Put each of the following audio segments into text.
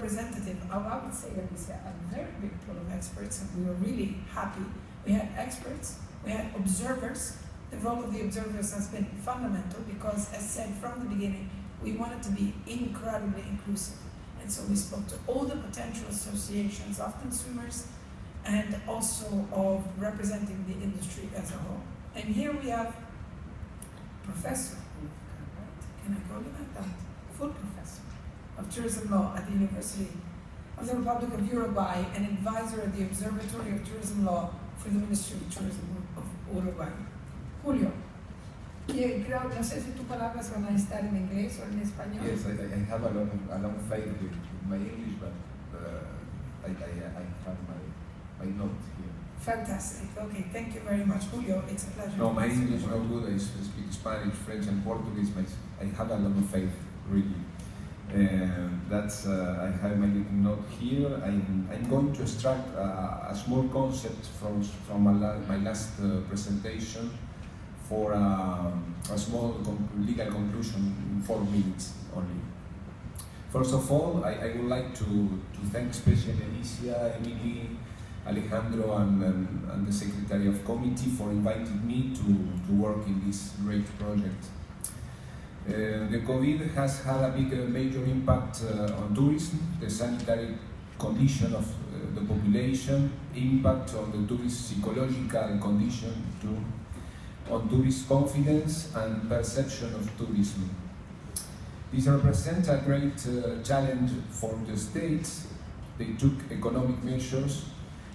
representative of, I would say, a very big pool of experts, and we were really happy. We had experts, we had observers. The role of the observers has been fundamental because, as said from the beginning, we wanted to be incredibly inclusive. And so we spoke to all the potential associations of consumers and also of representing the industry as a whole. And here we have Professor, can I call you that? Full Professor of Tourism Law at the University of the Republic of Uruguay and advisor at the Observatory of Tourism Law for the Ministry of Tourism of Uruguay. Julio, creo, no sé si tus palabras van a estar en inglés o en español. Yes, I have a lot of faith with my English, but I have my notes here. Fantastic. Okay, thank you very much, Julio. It's a pleasure. No, my English is not good. I speak Spanish, French, and Portuguese. I have a lot of faith, really. That's I have my little note here. I'm going to extract a small concept from my last presentation for a small legal conclusion in 4 minutes only. First of all, I would like to thank especially Alicia, Emily, Alejandro, and the Secretary of Committee for inviting me to work in this great project. The COVID has had a major impact on tourism, the sanitary condition of the population, impact on the tourist psychological condition too, on tourist confidence and perception of tourism. This represents a great challenge for the states. They took economic measures.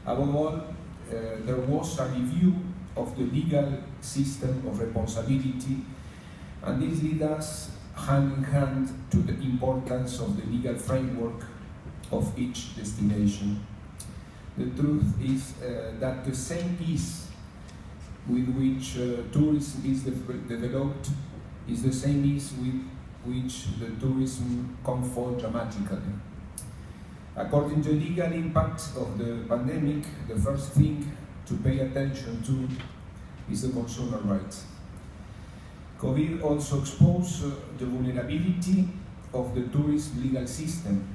Above all, there was a review of the legal system of responsibility, and this leads us hand in hand to the importance of the legal framework of each destination. The truth is that the same ease with which tourism is developed is the same ease with which the tourism can fall dramatically. According to the legal impact of the pandemic, the first thing to pay attention to is the consumer rights. COVID also exposed the vulnerability of the tourist legal system.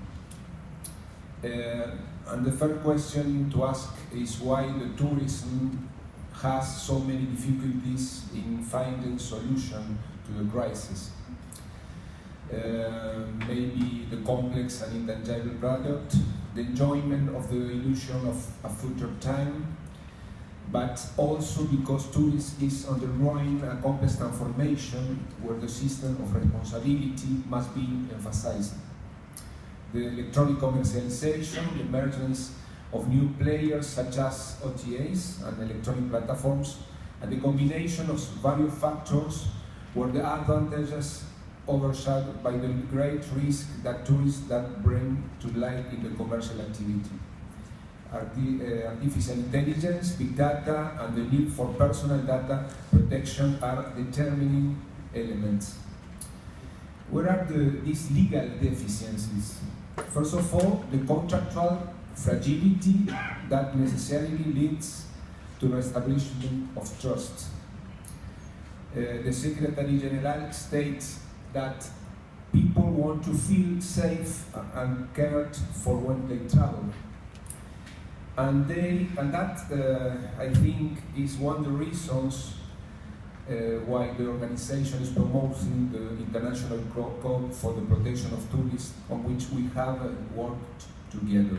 And the third question to ask is why the tourism has so many difficulties in finding solution to the crisis. Maybe the complex and intangible product, the enjoyment of the illusion of a future time, but also because tourism is undergoing a complex transformation where the system of responsibility must be emphasized. The electronic commercialization, the emergence of new players such as OTAs and electronic platforms, and the combination of various factors were the advantages overshadowed by the great risk that tourists bring to light in the commercial activity. Artificial intelligence, big data, and the need for personal data protection are determining elements. Where are these legal deficiencies? First of all, the contractual fragility that necessarily leads to the establishment of trust. The Secretary General states that people want to feel safe and cared for when they travel. And that I think is one of the reasons why the organization is promoting the International Code for the Protection of Tourists, on which we have worked together.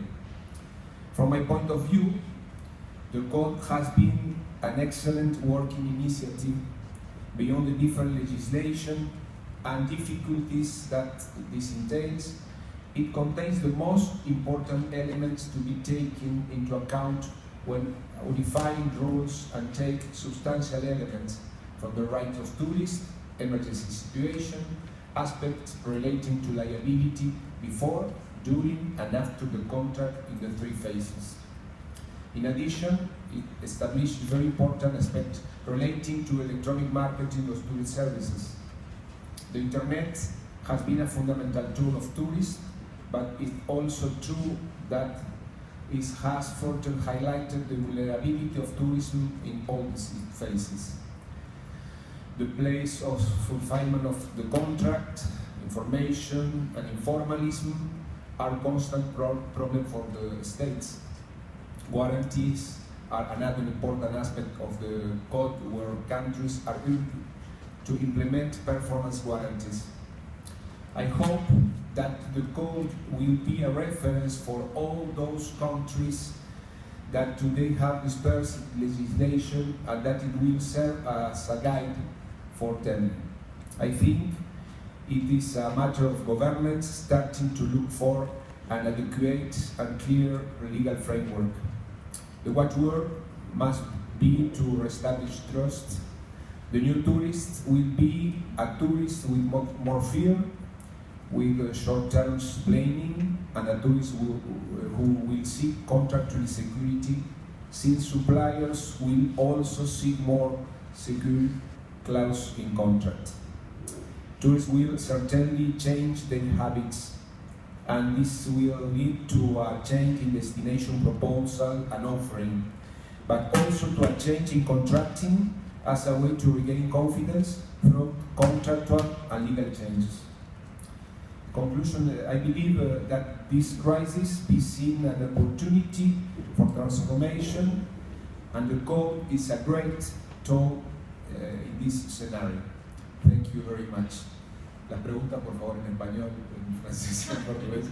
From my point of view, the code has been an excellent working initiative beyond the different legislation and difficulties that this entails. It contains the most important elements to be taken into account when unifying rules and take substantial elements from the right of tourists, emergency situation, aspects relating to liability before, during, and after the contract in the 3 phases. In addition, it established very important aspects relating to electronic marketing of tourist services. The Internet has been a fundamental tool of tourists, but it's also true that it has further highlighted the vulnerability of tourism in all these phases. The place of fulfillment of the contract, information, and informalism are constant problem for the states. Guarantees are another important aspect of the code where countries are able to implement performance guarantees. I hope that the code will be a reference for all those countries that today have dispersed legislation and that it will serve as a guide for them. I think it is a matter of governments starting to look for an adequate and clear legal framework. The watchword must be to reestablish trust. The new tourist will be a tourist with more fear, with short-term planning, and a tourist who will seek contractual security, since suppliers will also seek more secure clause in contract. Tourists will certainly change their habits, and this will lead to a change in destination proposal and offering, but also to a change in contracting as a way to regain confidence through contractual and legal changes. Conclusion, I believe that this crisis is seen as an opportunity for transformation, and the code is a great tool in this scenario. Thank you very much. Las preguntas, por favor, en español, en francés y en portugués.